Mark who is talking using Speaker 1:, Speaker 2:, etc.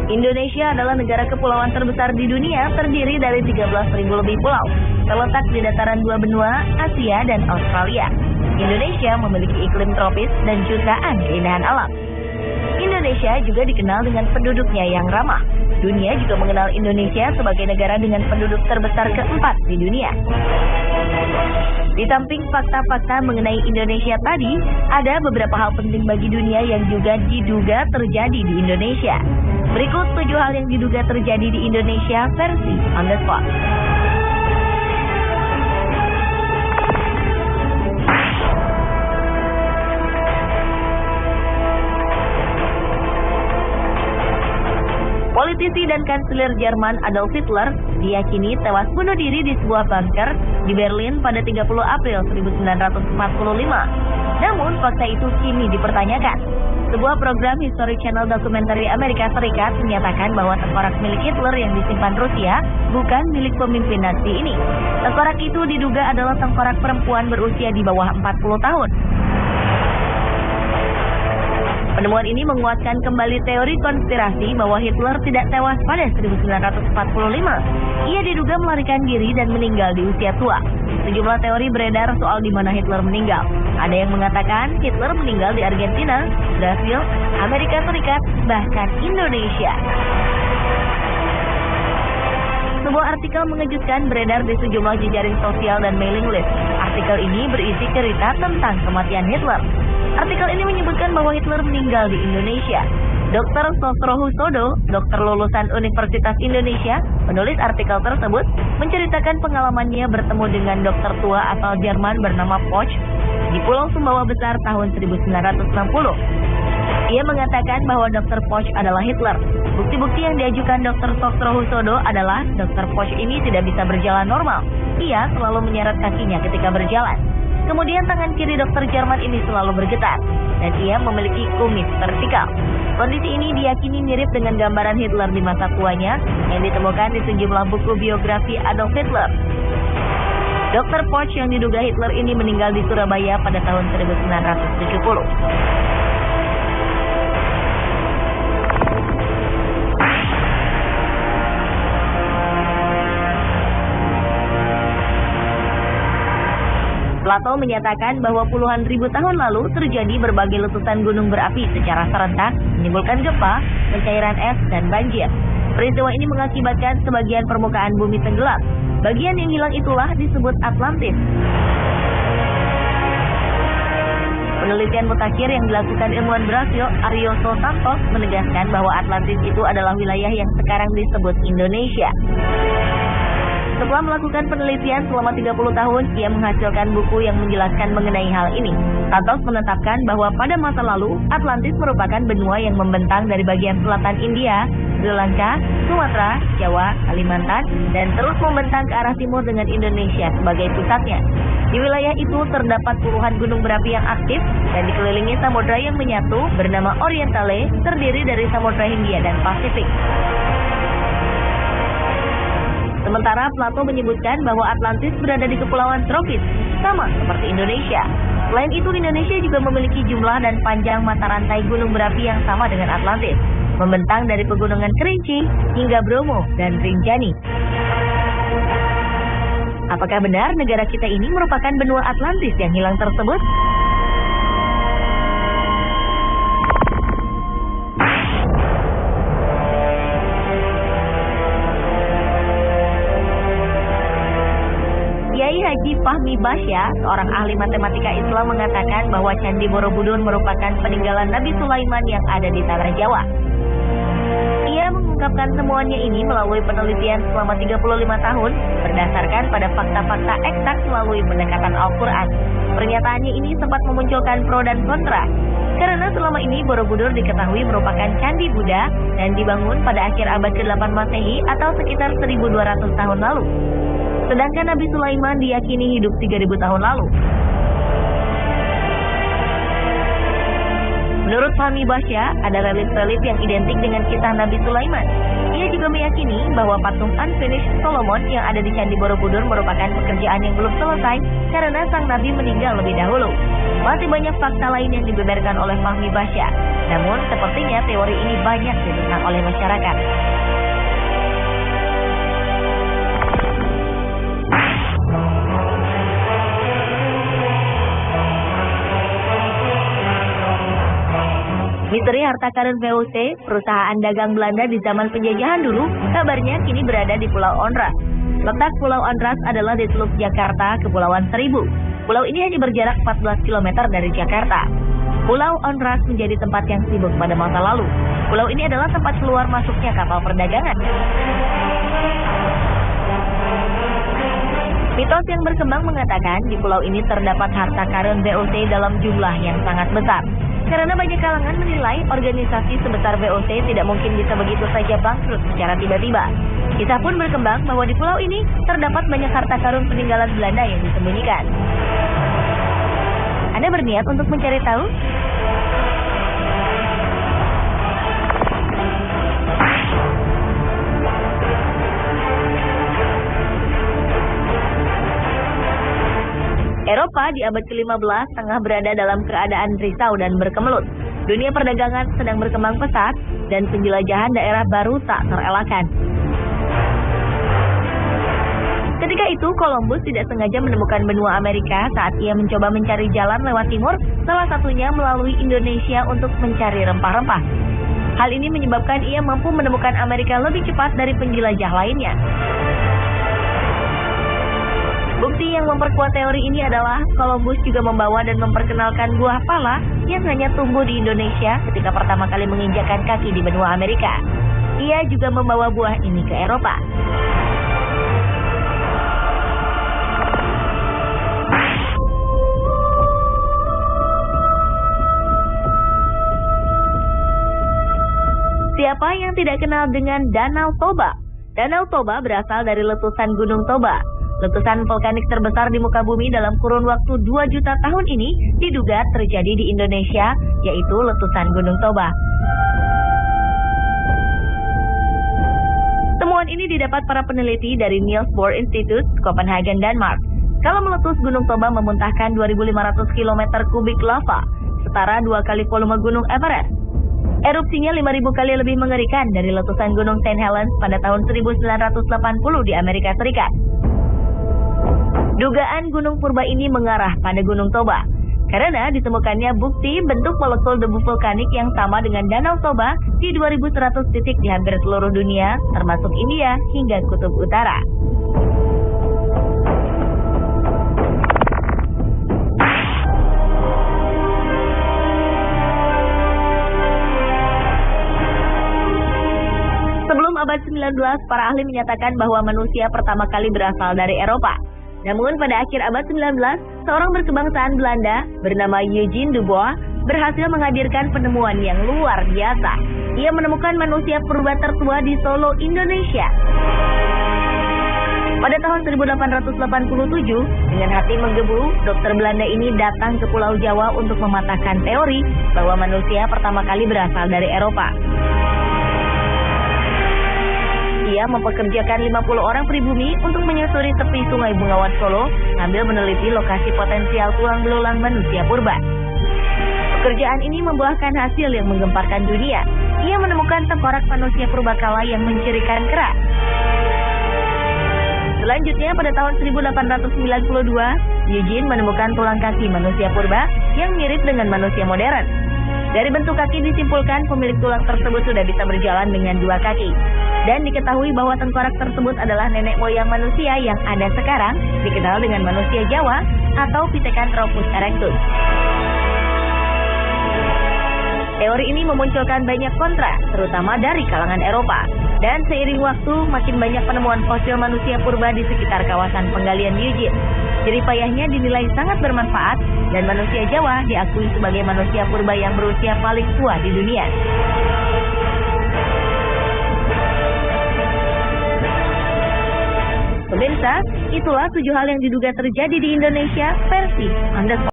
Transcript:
Speaker 1: Indonesia adalah negara kepulauan terbesar di dunia, terdiri dari 13.000 lebih pulau, terletak di dataran dua benua, Asia dan Australia. Indonesia memiliki iklim tropis dan jutaan keindahan alam. Indonesia juga dikenal dengan penduduknya yang ramah. Dunia juga mengenal Indonesia sebagai negara dengan penduduk terbesar keempat di dunia. Di samping fakta-fakta mengenai Indonesia tadi, ada beberapa hal penting bagi dunia yang juga diduga terjadi di Indonesia. Berikut 7 hal yang diduga terjadi di Indonesia versi On The Spot. Politisi dan kanselir Jerman Adolf Hitler diyakini tewas bunuh diri di sebuah bunker di Berlin pada 30 April 1945. Namun fakta itu kini dipertanyakan. Sebuah program History Channel dokumenter Amerika Serikat menyatakan bahwa tengkorak milik Hitler yang disimpan Rusia bukan milik pemimpin Nazi ini. Tengkorak itu diduga adalah tengkorak perempuan berusia di bawah 40 tahun. Penemuan ini menguatkan kembali teori konspirasi bahwa Hitler tidak tewas pada 1945. Ia diduga melarikan diri dan meninggal di usia tua. Sejumlah teori beredar soal di mana Hitler meninggal. Ada yang mengatakan Hitler meninggal di Argentina, Brasil, Amerika Serikat, bahkan Indonesia. Sebuah artikel mengejutkan beredar di sejumlah jejaring sosial dan mailing list. Artikel ini berisi cerita tentang kematian Hitler. Artikel ini menyebutkan bahwa Hitler meninggal di Indonesia. Dr. Sosrohusodo, dokter lulusan Universitas Indonesia, penulis artikel tersebut, menceritakan pengalamannya bertemu dengan dokter tua asal Jerman bernama Poch di Pulau Sumbawa Besar tahun 1960. Ia mengatakan bahwa Dr. Poch adalah Hitler. Bukti-bukti yang diajukan Dr. Sosrohusodo adalah Dr. Poch ini tidak bisa berjalan normal. Ia selalu menyeret kakinya ketika berjalan. Kemudian tangan kiri dokter Jerman ini selalu bergetar, dan ia memiliki kumis vertikal. Kondisi ini diyakini mirip dengan gambaran Hitler di masa tuanya yang ditemukan di sejumlah buku biografi Adolf Hitler. Dr. Poch yang diduga Hitler ini meninggal di Surabaya pada tahun 1970. Plato menyatakan bahwa puluhan ribu tahun lalu terjadi berbagai letusan gunung berapi secara serentak, menimbulkan gempa, pencairan es, dan banjir. Peristiwa ini mengakibatkan sebagian permukaan bumi tenggelam. Bagian yang hilang itulah disebut Atlantis. Penelitian mutakhir yang dilakukan ilmuwan Brasil, Arioso Santos, menegaskan bahwa Atlantis itu adalah wilayah yang sekarang disebut Indonesia. Setelah melakukan penelitian selama 30 tahun, ia menghasilkan buku yang menjelaskan mengenai hal ini. Santos menetapkan bahwa pada masa lalu, Atlantis merupakan benua yang membentang dari bagian selatan India, Sri Lanka, Sumatera, Jawa, Kalimantan, dan terus membentang ke arah timur dengan Indonesia sebagai pusatnya. Di wilayah itu terdapat puluhan gunung berapi yang aktif dan dikelilingi samudra yang menyatu bernama Orientale, terdiri dari Samudra Hindia dan Pasifik. Sementara Plato menyebutkan bahwa Atlantis berada di kepulauan tropis, sama seperti Indonesia. Selain itu, Indonesia juga memiliki jumlah dan panjang mata rantai gunung berapi yang sama dengan Atlantis, membentang dari pegunungan Kerinci hingga Bromo dan Rinjani. Apakah benar negara kita ini merupakan benua Atlantis yang hilang tersebut? Haji Fahmi Basya, seorang ahli matematika Islam, mengatakan bahwa Candi Borobudur merupakan peninggalan Nabi Sulaiman yang ada di tanah Jawa. Ia mengungkapkan temuannya ini melalui penelitian selama 35 tahun berdasarkan pada fakta-fakta eksak melalui pendekatan Al-Quran. Pernyataannya ini sempat memunculkan pro dan kontra, karena selama ini Borobudur diketahui merupakan candi Buddha dan dibangun pada akhir abad ke-8 Masehi atau sekitar 1200 tahun lalu. Sedangkan Nabi Sulaiman diyakini hidup 3000 tahun lalu. Menurut Fahmi Basya, ada relief-relief yang identik dengan kisah Nabi Sulaiman. Ia juga meyakini bahwa patung Unfinished Solomon yang ada di Candi Borobudur merupakan pekerjaan yang belum selesai karena sang Nabi meninggal lebih dahulu. Masih banyak fakta lain yang dibeberkan oleh Fahmi Basyar. Namun, sepertinya teori ini banyak ditentang oleh masyarakat. Misteri harta karun VOC, perusahaan dagang Belanda di zaman penjajahan dulu, kabarnya kini berada di Pulau Onrus. Letak Pulau Onrus adalah di Teluk Jakarta, Kepulauan Seribu. Pulau ini hanya berjarak 14 km dari Jakarta. Pulau Onrus menjadi tempat yang sibuk pada masa lalu. Pulau ini adalah tempat keluar masuknya kapal perdagangan. Mitos yang berkembang mengatakan di pulau ini terdapat harta karun VOC dalam jumlah yang sangat besar. Karena banyak kalangan menilai organisasi sebesar VOC tidak mungkin bisa begitu saja bangkrut secara tiba-tiba. Kisah pun berkembang bahwa di pulau ini terdapat banyak harta karun peninggalan Belanda yang disembunyikan. Anda berniat untuk mencari tahu? Eropa di abad ke-15 tengah berada dalam keadaan risau dan berkemelut. Dunia perdagangan sedang berkembang pesat dan penjelajahan daerah baru tak terelakkan. Ketika itu, Columbus tidak sengaja menemukan benua Amerika saat ia mencoba mencari jalan lewat timur, salah satunya melalui Indonesia untuk mencari rempah-rempah. Hal ini menyebabkan ia mampu menemukan Amerika lebih cepat dari penjelajah lainnya. Bukti yang memperkuat teori ini adalah Columbus juga membawa dan memperkenalkan buah pala yang hanya tumbuh di Indonesia ketika pertama kali menginjakkan kaki di benua Amerika. Ia juga membawa buah ini ke Eropa. Siapa yang tidak kenal dengan Danau Toba? Danau Toba berasal dari letusan Gunung Toba. Letusan vulkanik terbesar di muka bumi dalam kurun waktu 2 juta tahun ini diduga terjadi di Indonesia, yaitu letusan Gunung Toba. Temuan ini didapat para peneliti dari Niels Bohr Institute, Copenhagen, Denmark. Kalau meletus, Gunung Toba memuntahkan 2.500 km kubik lava, setara 2 kali volume Gunung Everest. Erupsinya 5.000 kali lebih mengerikan dari letusan Gunung St. Helens pada tahun 1980 di Amerika Serikat. Dugaan gunung purba ini mengarah pada Gunung Toba, karena ditemukannya bukti bentuk molekul debu vulkanik yang sama dengan Danau Toba di 2.100 titik di hampir seluruh dunia, termasuk India hingga Kutub Utara. Sebelum abad 19, para ahli menyatakan bahwa manusia pertama kali berasal dari Eropa. Namun pada akhir abad 19, seorang berkebangsaan Belanda bernama Eugene Dubois berhasil menghadirkan penemuan yang luar biasa. Ia menemukan manusia purba tertua di Solo, Indonesia. Pada tahun 1887, dengan hati menggebu, dokter Belanda ini datang ke Pulau Jawa untuk mematahkan teori bahwa manusia pertama kali berasal dari Eropa. Ia mempekerjakan 50 orang pribumi untuk menyusuri tepi Sungai Bengawan Solo sambil meneliti lokasi potensial tulang belulang manusia purba. Pekerjaan ini membuahkan hasil yang menggemparkan dunia. Ia menemukan tengkorak manusia purbakala yang mencirikan kerak. Selanjutnya pada tahun 1892, Eugene menemukan tulang kaki manusia purba yang mirip dengan manusia modern. Dari bentuk kaki disimpulkan pemilik tulang tersebut sudah bisa berjalan dengan 2 kaki. Dan diketahui bahwa tengkorak tersebut adalah nenek moyang manusia yang ada sekarang, dikenal dengan manusia Jawa atau Pithecanthropus erectus. Teori ini memunculkan banyak kontra, terutama dari kalangan Eropa. Dan seiring waktu, makin banyak penemuan fosil manusia purba di sekitar kawasan penggalian Eugene. Jeripayahnya dinilai sangat bermanfaat, dan manusia Jawa diakui sebagai manusia purba yang berusia paling tua di dunia. Pemirsa, itulah 7 hal yang diduga terjadi di Indonesia versi Anda.